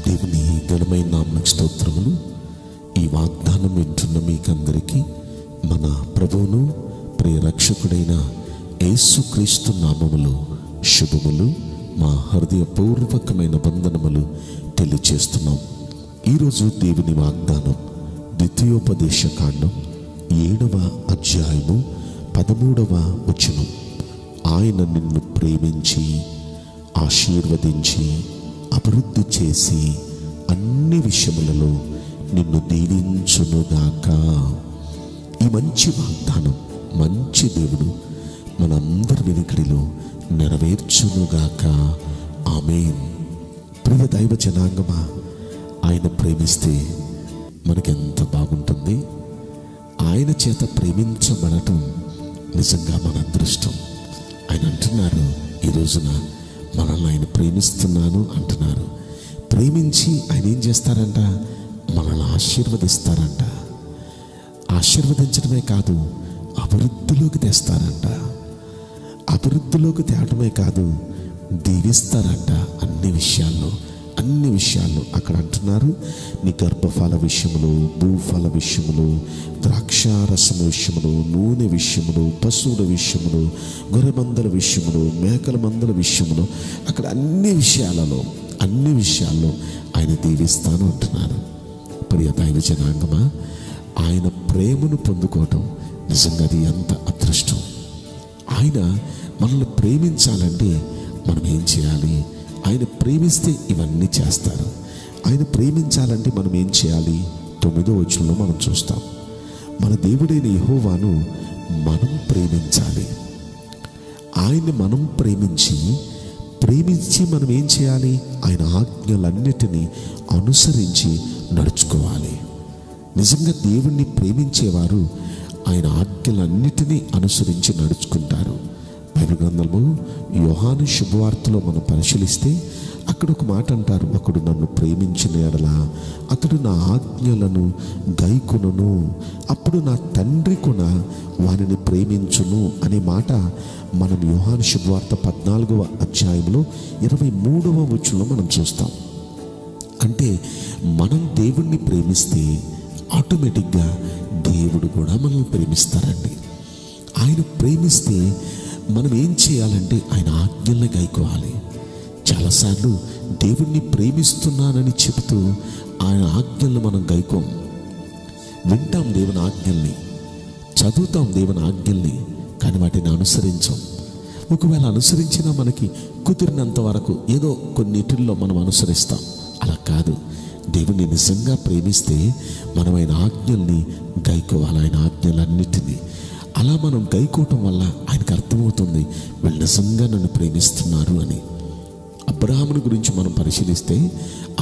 దేవుని ఘనమైన నామమునకు స్తోత్రములు. ఈ వాగ్దానం వింటున్న మీకందరికీ మన ప్రభువును ప్రియ రక్షకుడైన యేసుక్రీస్తు నామములో శుభములు, మా హృదయపూర్వకమైన వందనములు తెలియచేస్తున్నాం. ఈరోజు దేవుని వాగ్దానం ద్వితీయోపదేశ కాండం 7వ అధ్యాయము 13వ వచనం. ఆయన నిన్ను ప్రేమించి ఆశీర్వదించి అభివృద్ధి చేసి అన్ని విషయములలో నిన్ను దీవించునుగాక. ఈ మంచి వాగ్దానం మంచి దేవుడు మనందరి వెనుకడిలో నెరవేర్చునుగాక. ఆమేన్. ప్రియ దైవ జనాంగమా, ఆయన ప్రేమిస్తే మనకెంత బాగుంటుంది. ఆయన చేత ప్రేమించబడటం నిజంగా మన అదృష్టం. ఆయన అంటున్నారు, ఈ రోజున మనల్ని ఆయన ప్రేమిస్తున్నాను అంటున్నారు. ప్రేమించి ఆయన ఏం చేస్తారంట? మనల్ని ఆశీర్వదిస్తారంట. ఆశీర్వదించడమే కాదు, అభివృద్ధిలోకి తెస్తారంట. అభివృద్ధిలోకి తేవడమే కాదు, దీవిస్తారంట. అన్ని విషయాల్లో అక్కడ అంటున్నారు, నీ గర్భఫల విషయములు, భూఫల విషయములు, ద్రాక్షారసము విషయములు, నూనె విషయములు, పశువుల విషయములు, గొర్రె మందల విషయములు, మేకల మందల విషయములు, అక్కడ అన్ని విషయాల్లో ఆయన దీవిస్తాను అంటున్నారు. ప్రియ దైవ జనాంగమా, ఆయన ప్రేమను పొందుకోవటం నిజంగా అది ఎంత అదృష్టం. ఆయన మనల్ని ప్రేమించాలంటే మనం ఏం చేయాలి? ఆయన ప్రేమిస్తే ఇవన్నీ చేస్తారు. ఆయన ప్రేమించాలంటే మనం ఏం చేయాలి? 9వ వచనంలో మనం చూస్తాం, మన దేవుడైన యెహోవాను మనం ప్రేమించాలి. ఆయన్ని మనం ప్రేమించి మనం ఏం చేయాలి? ఆయన ఆజ్ఞలన్నిటినీ అనుసరించి నడుచుకోవాలి. నిజంగా దేవుణ్ణి ప్రేమించేవారు ఆయన ఆజ్ఞలన్నిటినీ అనుసరించి నడుచుకుంటారు. బైబిల్ గ్రంథము యోహాను శుభవార్తలో మనం పరిశీలిస్తే అక్కడ ఒక మాట అంటారు, ఒకడు నన్ను ప్రేమించిన యెడల అతడు నా ఆజ్ఞలను గైకొనును, అప్పుడు నా తండ్రి కూడా వానిని ప్రేమించును అనే మాట మనం యోహాను శుభవార్త 14వ అధ్యాయంలో 23వ వచనంలో మనం చూస్తాం. అంటే మనం దేవుణ్ణి ప్రేమిస్తే ఆటోమేటిక్గా దేవుడు కూడా మనల్ని ప్రేమిస్తారండి. ఆయన ప్రేమిస్తే మనం ఏం చేయాలంటే ఆయన ఆజ్ఞల్ని గైకోవాలి. చాలాసార్లు దేవుణ్ణి ప్రేమిస్తున్నానని చెబుతూ ఆయన ఆజ్ఞల్ని మనం గైకోం. వింటాం దేవుని ఆజ్ఞల్ని, చదువుతాం దేవుని ఆజ్ఞల్ని, కానీ వాటిని అనుసరించాం. ఒకవేళ అనుసరించినా మనకి కుదిరినంత వరకు ఏదో కొన్నిటిల్లో మనం అనుసరిస్తాం. అలా కాదు, దేవుణ్ణి నిజంగా ప్రేమిస్తే మనం ఆయన ఆజ్ఞల్ని గైకోవాలి, ఆయన ఆజ్ఞలన్నిటినీ. అలా మనం గైకోవటం వల్ల ఆయనకు అర్థమవుతుంది, వీళ్ళు నిజంగా నన్ను ప్రేమిస్తున్నారు అని. అబ్రహాముని గురించి మనం పరిశీలిస్తే,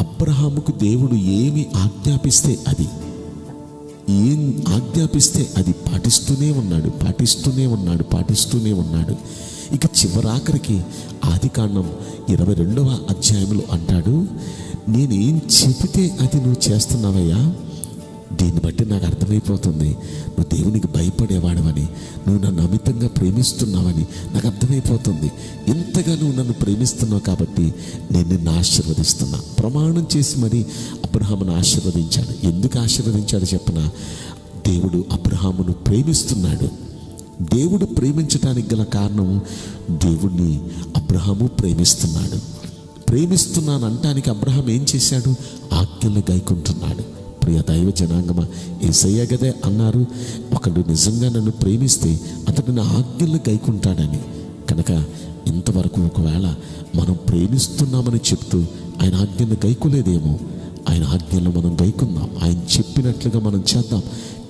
అబ్రహాముకు దేవుడు ఏమి ఆజ్ఞాపిస్తే అది పాటిస్తూనే ఉన్నాడు. ఇక చివరాఖరికి ఆదికాండం 22వ అధ్యాయంలో అంటాడు, నేనేం చెబితే అది నువ్వు చేస్తున్నావయ్యా, దీన్ని బట్టి నాకు అర్థమైపోతుంది నువ్వు దేవునికి భయపడేవాడవని, నువ్వు నన్ను అమితంగా ప్రేమిస్తున్నావని నాకు అర్థమైపోతుంది. ఇంతగా నువ్వు నన్ను ప్రేమిస్తున్నావు కాబట్టి నేను నిన్ను ఆశీర్వదిస్తున్నా. ప్రమాణం చేసి మరి అబ్రహామును ఆశీర్వదించాడు. ఎందుకు ఆశీర్వదించాడు చెప్పనా? దేవుడు అబ్రహామును ప్రేమిస్తున్నాడు. దేవుడు ప్రేమించడానికి గల కారణం, దేవుణ్ణి అబ్రహాము ప్రేమిస్తున్నాను అంటానికి అబ్రహాం ఏం చేశాడు? ఆజ్ఞలు గైకుంటున్నాడు. ప్రియ దైవ జనాంగమా, యేసయ్య గదే అన్నారు, ఒకడు నిజంగా నన్ను ప్రేమిస్తే అతడు నా ఆజ్ఞలు గైకుంటాడని. కనుక ఇంతవరకు ఒకవేళ మనం ప్రేమిస్తున్నామని చెప్తూ ఆయన ఆజ్ఞలు గైకోలేదేమో, ఆయన ఆజ్ఞలు మనం గైకుందాం, ఆయన చెప్పినట్లుగా మనం చేద్దాం.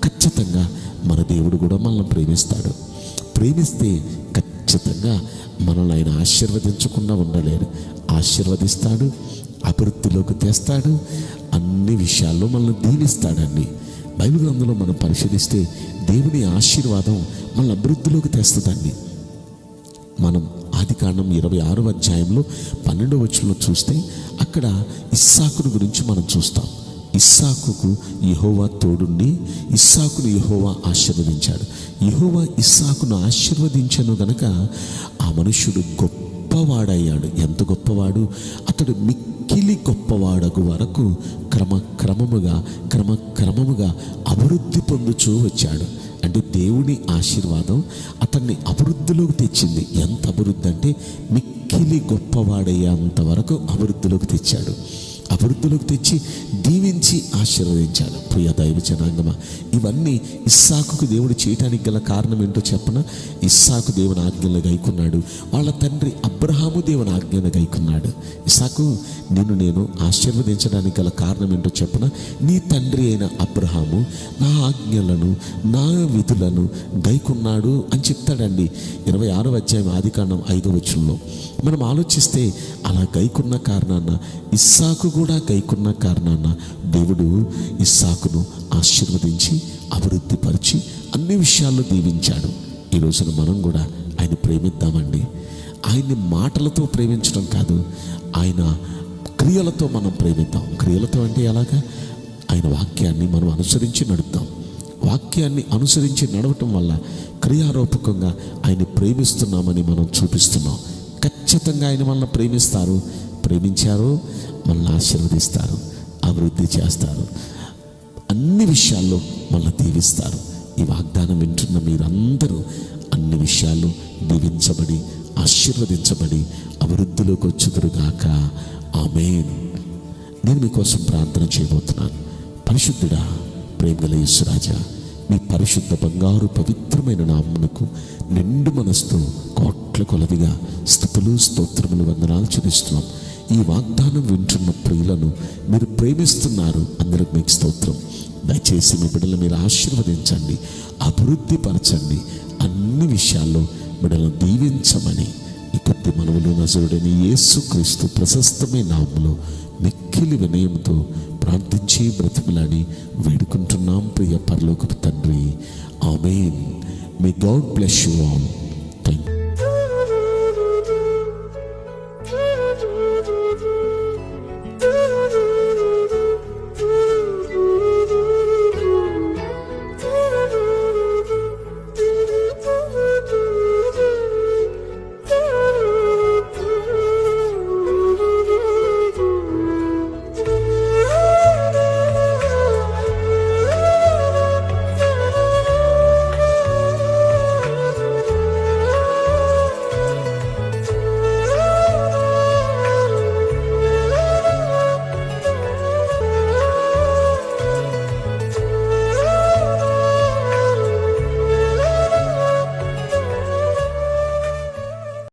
ఖచ్చితంగా మన దేవుడు కూడా మనల్ని ప్రేమిస్తే ఖచ్చితంగా మనల్ని ఆయన ఆశీర్వదించకుండా ఉండలేడు. ఆశీర్వదిస్తాడు, అభివృద్ధిలోకి తెస్తాడు, అన్ని విషయాల్లో మనల్ని దీవిస్తాడండి. బైబిల్ గ్రంథంలో మనం పరిశీలిస్తే దేవుని ఆశీర్వాదం మనల్ని అభివృద్ధిలోకి తెస్తుందండి. మనం ఆదికాండం 26వ అధ్యాయంలో 12వ వచనంలో చూస్తే అక్కడ ఇస్సాకును గురించి మనం చూస్తాం. ఇస్సాకుకు యెహోవా తోడుండి ఇస్సాకును యెహోవా ఆశీర్వదించాడు. యెహోవా ఇస్సాకును ఆశీర్వదించను గనక ఆ మనుష్యుడు గొప్ప గొప్పవాడయ్యాడు. ఎంత గొప్పవాడు! అతడు మిక్కిలి గొప్పవాడగు వరకు క్రమక్రమముగా అభివృద్ధి పొందుచూ వచ్చాడు. అంటే దేవుని ఆశీర్వాదం అతన్ని అభివృద్ధిలోకి తెచ్చింది. ఎంత అభివృద్ధి అంటే మిక్కిలి గొప్పవాడయ్యేంత వరకు అభివృద్ధిలోకి తెచ్చాడు. అభివృద్ధిలోకి తెచ్చి దీవించి ఆశీర్వదించాడు. ప్రియ దైవ జనాంగమా, ఇవన్నీ ఇస్సాకుకు దేవుడు చేయటానికి గల కారణం ఏంటో చెప్పన? ఇస్సాకు దేవుని ఆజ్ఞలు గైకున్నాడు. వాళ్ళ తండ్రి అబ్రహాము దేవుని ఆజ్ఞను గైకున్నాడు. ఇస్సాకు, నిన్ను నేను ఆశీర్వదించడానికి గల కారణం ఏంటో చెప్పన? నీ తండ్రి అయిన అబ్రహాము నా ఆజ్ఞలను నా విధులను గైకున్నాడు అని చెప్తాడండి. 26వ అధ్యాయం ఆదికాండం 5వ వచనంలో మనం ఆలోచిస్తే, అలా గైకున్న కారణాన, ఇస్సాకు కూడా గైకున్న కారణాన దేవుడు ఇస్సాకును ఆశీర్వదించి అభివృద్ధిపరిచి అన్ని విషయాల్లో దీవించాడు. ఈ రోజున మనం కూడా ఆయన ప్రేమిద్దామండి. ఆయన్ని మాటలతో ప్రేమించడం కాదు, ఆయన క్రియలతో మనం ప్రేమిద్దాం. క్రియలతో అంటే ఎలాగా? ఆయన వాక్యాన్ని మనం అనుసరించి నడుద్దాం. వాక్యాన్ని అనుసరించి నడవటం వల్ల క్రియారూపకంగా ఆయన్ని ప్రేమిస్తున్నామని మనం చూపిస్తున్నాం. ఖచ్చితంగా ఆయన మనల్ని ప్రేమించారు, మనల్ని ఆశీర్వదిస్తారు, అభివృద్ధి చేస్తారు, అన్ని విషయాల్లో మనల్ని దీవిస్తారు. ఈ వాగ్దానం వింటున్న మీరందరూ అన్ని విషయాల్లో దీవించబడి ఆశీర్వదించబడి అభివృద్ధిలోకి వచ్చుదురుగాక. ఆమేన్. నేను మీకోసం ప్రార్థన చేయబోతున్నాను. పరిశుద్ధుడా, ప్రేమగల యేసురాజా, మీ పరిశుద్ధ బంగారు పవిత్రమైన నామమునకు నిండు మనసుతో కోట్ల కొలదిగా స్తుతులు స్తోత్రములు వందనాలు చెల్లిస్తున్నాం. ఈ వాగ్దానం వింటున్న ప్రియులను మీరు ప్రేమిస్తున్నారు. అందరికి మీకు స్తోత్రం. దయచేసి మీ బిడ్డలు మీరు ఆశీర్వదించండి, అభివృద్ధి పరచండి, అన్ని విషయాల్లో బిడ్డలను దీవించమని ఈ కొద్ది మనవులు నజరుడైన యేసుక్రీస్తు ప్రశస్తమైన నామములో మిక్కిలి వినయంతో ప్రార్థించి బ్రతిమలాడి వేడుకుంటున్నాం ప్రియ పరలోకపు తండ్రి. ఆమేన్. May God bless you all.